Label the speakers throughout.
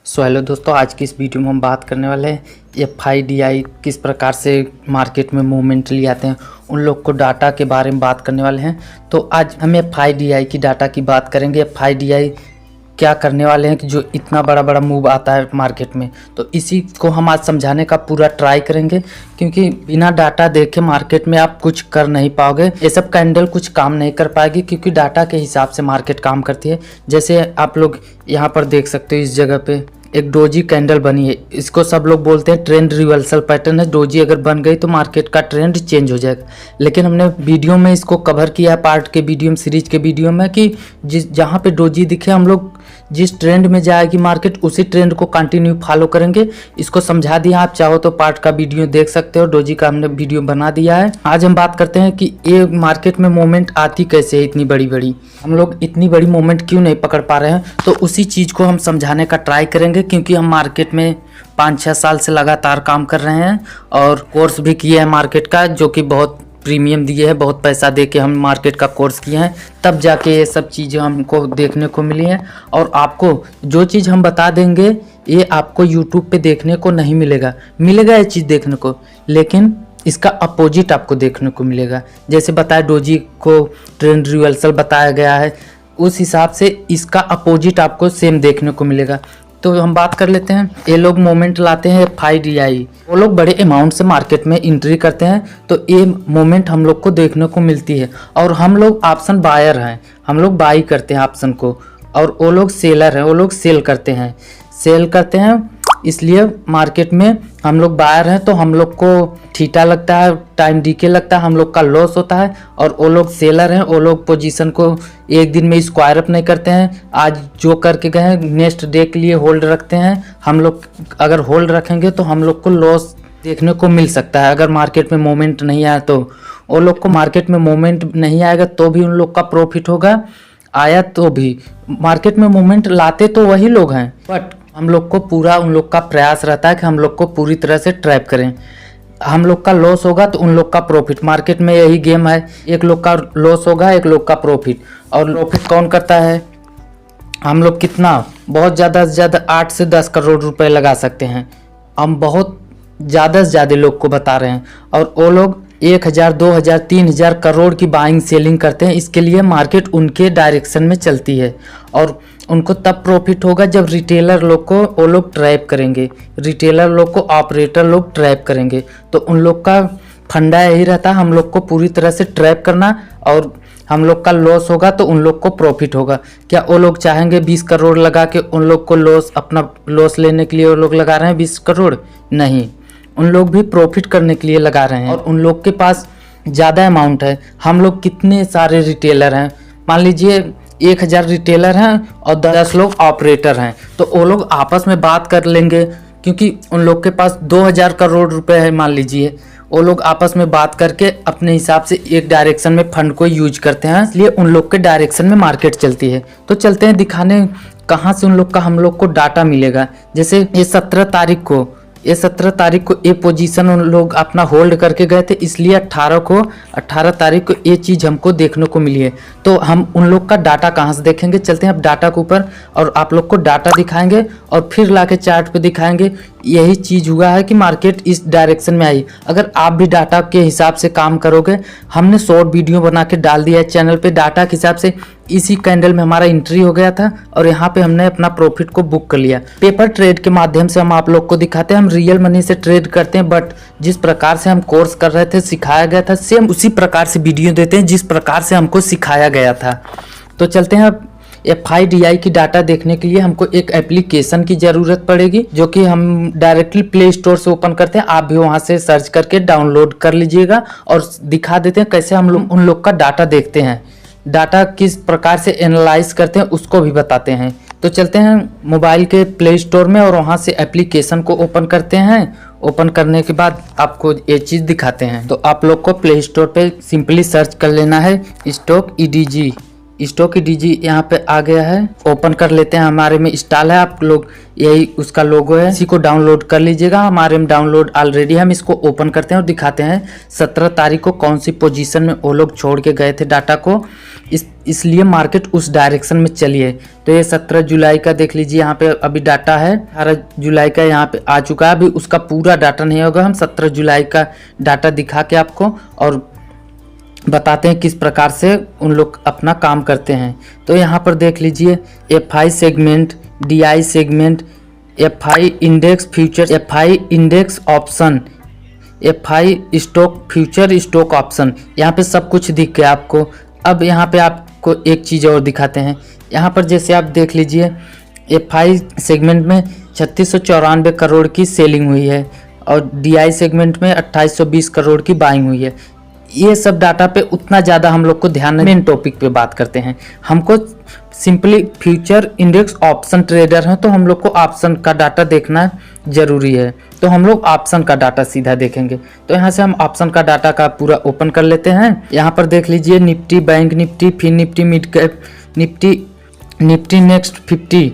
Speaker 1: So hello दोस्तों, आज की इस वीडियो में हम बात करने वाले हैं FIDI किस प्रकार से मार्केट में मूवमेंट ले आते हैं, उन लोग को डाटा के बारे में बात करने वाले हैं। तो आज हम FIDI की डाटा की बात करेंगे। FIDI क्या करने वाले हैं कि जो इतना बड़ा बड़ा मूव आता है मार्केट में, तो इसी को हम आज समझाने का पूरा ट्राई करेंगे, क्योंकि बिना डाटा देखे मार्केट में आप कुछ कर नहीं पाओगे। ये सब कैंडल कुछ काम नहीं कर पाएगी, क्योंकि डाटा के हिसाब से मार्केट काम करती है। जैसे आप लोग यहाँ पर देख सकते हो, इस जगह पे एक डोजी कैंडल बनी है। इसको सब लोग बोलते हैं ट्रेंड रिवर्सल पैटर्न है। डोजी अगर बन गई तो मार्केट का ट्रेंड चेंज हो जाएगा। लेकिन हमने वीडियो में इसको कवर किया है, पार्ट के वीडियो में, सीरीज के वीडियो में, कि जहाँ पे डोजी दिखे हम लोग जिस ट्रेंड में जाएगी मार्केट उसी ट्रेंड को कंटिन्यू फॉलो करेंगे। इसको समझा दिया, आप चाहो तो पार्ट का वीडियो देख सकते हो। डोजी का हमने वीडियो बना दिया है। आज हम बात करते हैं कि ये मार्केट में मूवमेंट आती कैसे है, इतनी बड़ी बड़ी हम लोग इतनी बड़ी मूवमेंट क्यों नहीं पकड़ पा रहे हैं। तो उसी चीज़ को हम समझाने का ट्राई करेंगे, क्योंकि हम मार्केट में 5-6 साल से लगातार काम कर रहे हैं और कोर्स भी किए हैं मार्केट का, जो कि बहुत प्रीमियम दिए है, बहुत पैसा दे के हम मार्केट का कोर्स किए हैं, तब जाके ये सब चीज़ें हमको देखने को मिली हैं। और आपको जो चीज़ हम बता देंगे ये आपको यूट्यूब पे देखने को नहीं मिलेगा ये चीज़ देखने को, लेकिन इसका अपोजिट आपको देखने को मिलेगा। जैसे बताया डोजी को ट्रेंड रिवर्सल बताया गया है, उस हिसाब से इसका अपोजिट आपको सेम देखने को मिलेगा। तो हम बात कर लेते हैं। ये लोग मोमेंट लाते हैं FIDI, वो लोग बड़े अमाउंट से मार्केट में एंट्री करते हैं, तो ये मोमेंट हम लोग को देखने को मिलती है। और हम लोग ऑप्शन बायर हैं, हम लोग बाई करते हैं ऑप्शन को, और वो लोग सेलर हैं, वो लोग सेल करते हैं। इसलिए मार्केट में हम लोग बायर हैं, तो हम लोग को ठीटा लगता है, टाइम डीके लगता है, हम लोग का लॉस होता है। और वो लोग सेलर हैं, वो लोग पोजीशन को एक दिन में स्क्वायर अप नहीं करते हैं। आज जो करके गए हैं नेक्स्ट डे के लिए होल्ड रखते हैं। हम लोग अगर होल्ड रखेंगे तो हम लोग को लॉस देखने को मिल सकता है, अगर मार्केट में मोमेंट नहीं आया तो। वो लोग को मार्केट में मोमेंट नहीं आएगा तो भी उन लोग का प्रॉफिट होगा, आया तो भी। मार्केट में मोमेंट लाते तो वही लोग हैं, बट हम लोग को पूरा उन लोग का प्रयास रहता है कि हम लोग को पूरी तरह से ट्रैप करें। हम लोग का लॉस होगा तो उन लोग का प्रॉफिट। मार्केट में यही गेम है, एक लोग का लॉस होगा, एक लोग का प्रॉफिट। और प्रॉफिट कौन करता है? हम लोग कितना, बहुत ज़्यादा से ज़्यादा 8 से 10 करोड़ रुपए लगा सकते हैं। हम बहुत ज़्यादा से ज़्यादा लोग को बता रहे हैं, और वो लोग 1000, 2000, 3000 करोड़ की बाइंग सेलिंग करते हैं। इसके लिए मार्केट उनके डायरेक्शन में चलती है, और उनको तब प्रॉफिट होगा जब रिटेलर लोग को वो लोग ट्रैप करेंगे, रिटेलर लोग को ऑपरेटर लोग ट्रैप करेंगे। तो उन लोग का फंडा यही रहता है, हम लोग को पूरी तरह से ट्रैप करना, और हम लोग का लॉस होगा तो उन लोग को प्रॉफिट होगा। क्या वो लोग चाहेंगे 20 करोड़ लगा के उन लोग को लॉस, अपना लॉस लेने के लिए वो लोग लगा रहे हैं 20 करोड़? नहीं, उन लोग भी प्रॉफिट करने के लिए लगा रहे हैं, और उन लोग के पास ज़्यादा अमाउंट है। हम लोग कितने सारे रिटेलर हैं, मान लीजिए 1000 रिटेलर हैं और 10 लोग ऑपरेटर हैं, तो वो लोग आपस में बात कर लेंगे, क्योंकि उन लोग के पास 2000 करोड़ रुपए है मान लीजिए। वो लोग आपस में बात करके अपने हिसाब से एक डायरेक्शन में फंड को यूज करते हैं, इसलिए उन लोग के डायरेक्शन में मार्केट चलती है। तो चलते हैं दिखाने कहाँ से उन लोग का हम लोग को डाटा मिलेगा। जैसे ये 17 तारीख को ये पोजीशन उन लोग अपना होल्ड करके गए थे, इसलिए 18 तारीख को ये चीज़ हमको देखने को मिली है। तो हम उन लोग का डाटा कहाँ से देखेंगे? चलते हैं अब डाटा के ऊपर, और आप लोग को डाटा दिखाएंगे और फिर लाके चार्ट पे दिखाएंगे। यही चीज़ हुआ है कि मार्केट इस डायरेक्शन में आई। अगर आप भी डाटा के हिसाब से काम करोगे, हमने शॉर्ट वीडियो बना के डाल दिया है चैनल पे, डाटा के हिसाब से इसी कैंडल में हमारा एंट्री हो गया था, और यहाँ पे हमने अपना प्रॉफिट को बुक कर लिया। पेपर ट्रेड के माध्यम से हम आप लोग को दिखाते हैं, हम रियल मनी से ट्रेड करते हैं, बट जिस प्रकार से हम कोर्स कर रहे थे, सिखाया गया था, सेम उसी प्रकार से वीडियो देते हैं जिस प्रकार से हमको सिखाया गया था। तो चलते हैं अब FIDI की डाटा देखने के लिए हमको एक एप्लीकेशन की ज़रूरत पड़ेगी, जो कि हम डायरेक्टली प्ले स्टोर से ओपन करते हैं। आप भी वहाँ से सर्च करके डाउनलोड कर लीजिएगा, और दिखा देते हैं कैसे हम लोग उन लोग का डाटा देखते हैं, डाटा किस प्रकार से एनालाइज करते हैं उसको भी बताते हैं। तो चलते हैं मोबाइल के प्ले स्टोर में, और वहाँ से एप्लीकेशन को ओपन करते हैं। ओपन करने के बाद आपको ये चीज़ दिखाते हैं। तो आप लोग को प्ले स्टोर पे सिंपली सर्च कर लेना है स्टॉक EDG, स्टॉक की डीजी यहाँ पे आ गया है। ओपन कर लेते हैं, हमारे में इंस्टॉल है, आप लोग यही उसका लोगो है, इसी को डाउनलोड कर लीजिएगा। हमारे में डाउनलोड ऑलरेडी, हम इसको ओपन करते हैं और दिखाते हैं 17 तारीख को कौन सी पोजीशन में वो लोग छोड़ के गए थे डाटा को, इसलिए मार्केट उस डायरेक्शन में चली है। तो ये 17 जुलाई का देख लीजिए, यहाँ पे अभी डाटा है 18 जुलाई का यहाँ पे आ चुका है। अभी उसका पूरा डाटा नहीं होगा, हम 17 जुलाई का डाटा दिखा के आपको और बताते हैं किस प्रकार से उन लोग अपना काम करते हैं। तो यहाँ पर देख लीजिए FI segment, DI segment, FI index future, FI index option, FI stock future, stock option, यहाँ पे सब कुछ दिख गया आपको। अब यहाँ पे आपको एक चीज़ और दिखाते हैं। यहाँ पर जैसे आप देख लीजिए FI सेगमेंट में 3694 करोड़ की सेलिंग हुई है और DI सेगमेंट में 2820 करोड़ की बाइंग हुई है। ये सब डाटा पे उतना ज़्यादा हम लोग को ध्यान नहीं, मेन टॉपिक पे बात करते हैं। हमको simply future index option trader हैं, तो हम लोग को ऑप्शन का डाटा देखना जरूरी है, तो हम लोग ऑप्शन का डाटा सीधा देखेंगे। तो यहाँ से हम ऑप्शन का डाटा का पूरा ओपन कर लेते हैं। यहाँ पर देख लीजिए Nifty, bank Nifty, fin Nifty, mid cap Nifty, Nifty next 50,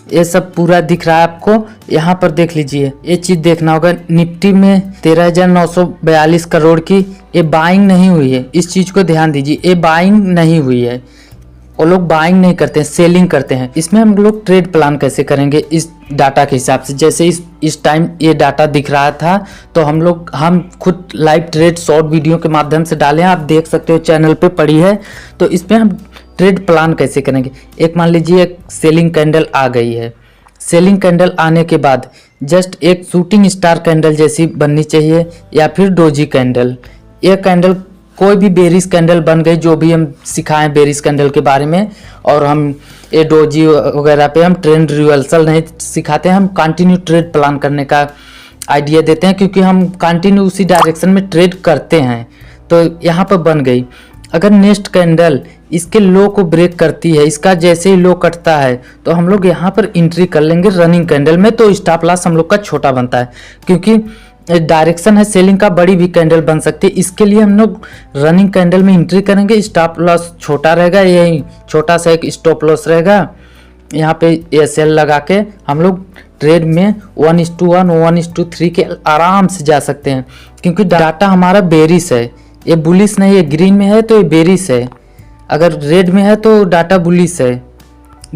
Speaker 1: ये सब पूरा दिख रहा है आपको। यहाँ पर देख लीजिए, ये चीज़ देखना होगा, निफ्टी में 13,942 करोड़ की ये बाइंग नहीं हुई है। इस चीज़ को ध्यान दीजिए, ये बाइंग नहीं हुई है, वो लोग बाइंग नहीं करते हैं, सेलिंग करते हैं। इसमें हम लोग ट्रेड प्लान कैसे करेंगे इस डाटा के हिसाब से। जैसे इस टाइम ये डाटा दिख रहा था, तो हम खुद लाइव ट्रेड शॉर्ट वीडियो के माध्यम से डाले हैं, आप देख सकते हो चैनल पे पड़ी है। तो इसमें हम ट्रेड प्लान कैसे करेंगे। एक मान लीजिए एक सेलिंग कैंडल आ गई है, सेलिंग कैंडल आने के बाद जस्ट एक शूटिंग स्टार कैंडल जैसी बननी चाहिए या फिर डोजी कैंडल। ये कैंडल कोई भी बेरिश कैंडल बन गई, जो भी हम सिखाएं बेरिश कैंडल के बारे में, और हम ये डोजी वगैरह पे हम ट्रेंड रिवर्सल नहीं सिखाते हैं, हम कंटिन्यू ट्रेड प्लान करने का आइडिया देते हैं, क्योंकि हम कंटिन्यू उसी डायरेक्शन में ट्रेड करते हैं। तो यहाँ पर बन गई, अगर नेक्स्ट कैंडल इसके लो को ब्रेक करती है, इसका जैसे ही लो कटता है, तो हम लोग यहाँ पर एंट्री कर लेंगे रनिंग कैंडल में। तो स्टॉप लॉस हम लोग का छोटा बनता है, क्योंकि डायरेक्शन है सेलिंग का, बड़ी भी कैंडल बन सकती है। इसके लिए हम लोग रनिंग कैंडल में एंट्री करेंगे, स्टॉप लॉस छोटा रहेगा, यही छोटा सा एक स्टॉप लॉस रहेगा। यहाँ पे SL लगा के हम लोग ट्रेड में 1:1, 1:3 के आराम से जा सकते हैं, क्योंकि डाटा हमारा बेरिश है, ये बुलिश नहीं है। ग्रीन में है तो ये बेरिश है, अगर रेड में है तो डाटा बुलिश है,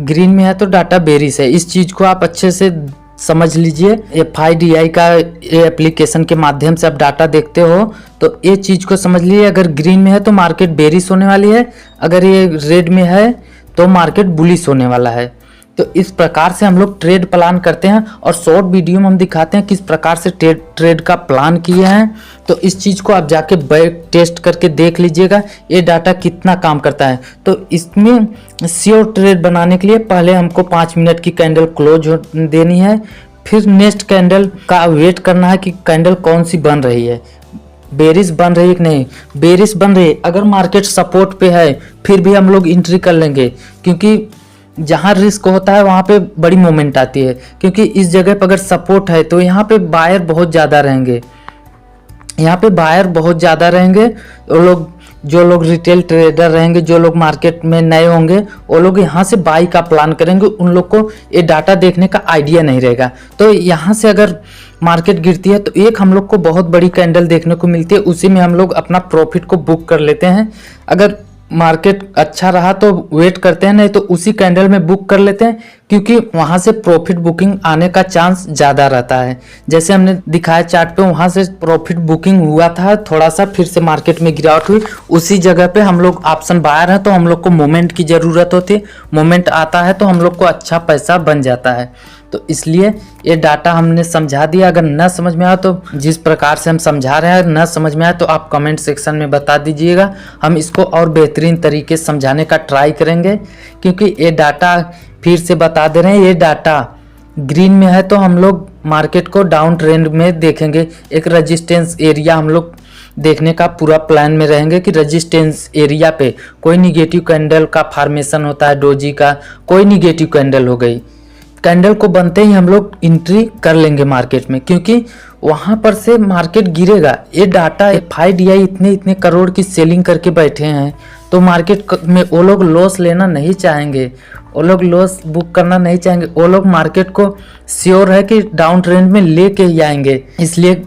Speaker 1: ग्रीन में है तो डाटा बेरिश है। इस चीज़ को आप अच्छे से समझ लीजिए। FIDI का एप्लीकेशन के माध्यम से आप डाटा देखते हो, तो ये चीज़ को समझ लीजिए, अगर ग्रीन में है तो मार्केट बेरिश होने वाली है, अगर ये रेड में है तो मार्केट बुलिश होने वाला है। तो इस प्रकार से हम लोग ट्रेड प्लान करते हैं, और शॉर्ट वीडियो में हम दिखाते हैं किस प्रकार से ट्रेड का प्लान किए हैं। तो इस चीज़ को आप जाके बैक टेस्ट करके देख लीजिएगा, ये डाटा कितना काम करता है। तो इसमें श्योर ट्रेड बनाने के लिए पहले हमको 5 मिनट की कैंडल क्लोज देनी है, फिर नेक्स्ट कैंडल का वेट करना है कि कैंडल कौन सी बन रही है, बेरिश बन रही है कि नहीं। बेरिश बन रही है, अगर मार्केट सपोर्ट पे है फिर भी हम लोग एंट्री कर लेंगे, क्योंकि जहाँ रिस्क होता है वहाँ पे बड़ी मूवमेंट आती है। क्योंकि इस जगह पर अगर सपोर्ट है तो यहाँ पे बायर बहुत ज़्यादा रहेंगे, यहाँ पे बायर बहुत ज़्यादा रहेंगे। वो लोग जो लोग रिटेल ट्रेडर रहेंगे, जो लोग मार्केट में नए होंगे, वो लोग यहाँ से बाई का प्लान करेंगे, उन लोग को ये डाटा देखने का आइडिया नहीं रहेगा। तो यहाँ से अगर मार्केट गिरती है तो एक हम लोग को बहुत बड़ी कैंडल देखने को मिलती है, उसी में हम लोग अपना प्रॉफिट को बुक कर लेते हैं। अगर मार्केट अच्छा रहा तो वेट करते हैं, नहीं तो उसी कैंडल में बुक कर लेते हैं, क्योंकि वहां से प्रॉफिट बुकिंग आने का चांस ज़्यादा रहता है। जैसे हमने दिखाया चार्ट पे, वहां से प्रॉफिट बुकिंग हुआ था, थोड़ा सा फिर से मार्केट में गिरावट हुई, उसी जगह पे हम लोग ऑप्शन बायर हैं, तो हम लोग को मोमेंट की ज़रूरत होती है। मोमेंट आता है तो हम लोग को अच्छा पैसा बन जाता है। तो इसलिए ये डाटा हमने समझा दिया। अगर न समझ में आया तो जिस प्रकार से हम समझा रहे हैं न समझ में आया तो आप कमेंट सेक्शन में बता दीजिएगा, हम इसको और बेहतरीन तरीके से समझाने का ट्राई करेंगे। क्योंकि ये डाटा फिर से बता दे रहे हैं, ये डाटा ग्रीन में है तो हम लोग मार्केट को डाउन ट्रेंड में देखेंगे। एक रेजिस्टेंस एरिया हम लोग देखने का पूरा प्लान में रहेंगे कि रेजिस्टेंस एरिया पे कोई निगेटिव कैंडल का फॉर्मेशन होता है, डोजी का कोई निगेटिव कैंडल हो गई, कैंडल को बनते ही हम लोग एंट्री कर लेंगे मार्केट में, क्योंकि वहां पर से मार्केट गिरेगा। ये डाटा FIDI इतने करोड़ की सेलिंग करके बैठे हैं, तो मार्केट में वो लोग लॉस लेना नहीं चाहेंगे, वो लोग लॉस बुक करना नहीं चाहेंगे। वो लोग मार्केट को श्योर है कि डाउन ट्रेंड में लेके ही आएंगे। इसलिए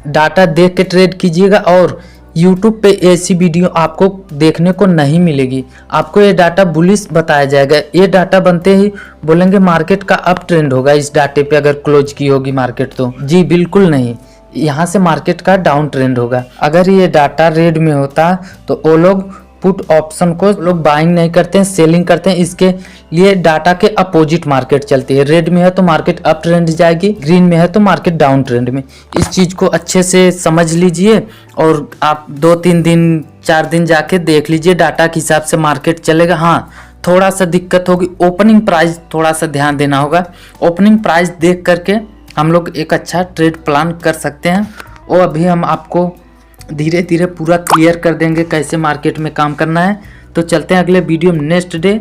Speaker 1: डाटा देख के ट्रेड कीजिएगा। और YouTube पे ऐसी वीडियो आपको देखने को नहीं मिलेगी। आपको ये डाटा बुलिश बताया जाएगा। ये डाटा बनते ही बोलेंगे मार्केट का अप ट्रेंड होगा इस डाटे पे अगर क्लोज की होगी मार्केट। तो जी बिल्कुल नहीं, यहाँ से मार्केट का डाउन ट्रेंड होगा। अगर ये डाटा रेड में होता तो वो लोग पुट ऑप्शन को लोग बाइंग नहीं करते हैं, सेलिंग करते हैं। इसके लिए डाटा के अपोजिट मार्केट चलती है। रेड में है तो मार्केट अप ट्रेंड जाएगी, ग्रीन में है तो मार्केट डाउन ट्रेंड में। इस चीज़ को अच्छे से समझ लीजिए और आप 2-3 दिन 4 दिन जाके देख लीजिए, डाटा के हिसाब से मार्केट चलेगा। हाँ, थोड़ा सा दिक्कत होगी, ओपनिंग प्राइस थोड़ा सा ध्यान देना होगा। ओपनिंग प्राइस देख करके हम लोग एक अच्छा ट्रेड प्लान कर सकते हैं। और अभी हम आपको धीरे धीरे पूरा क्लियर कर देंगे कैसे मार्केट में काम करना है। तो चलते हैं अगले वीडियो में नेक्स्ट डे।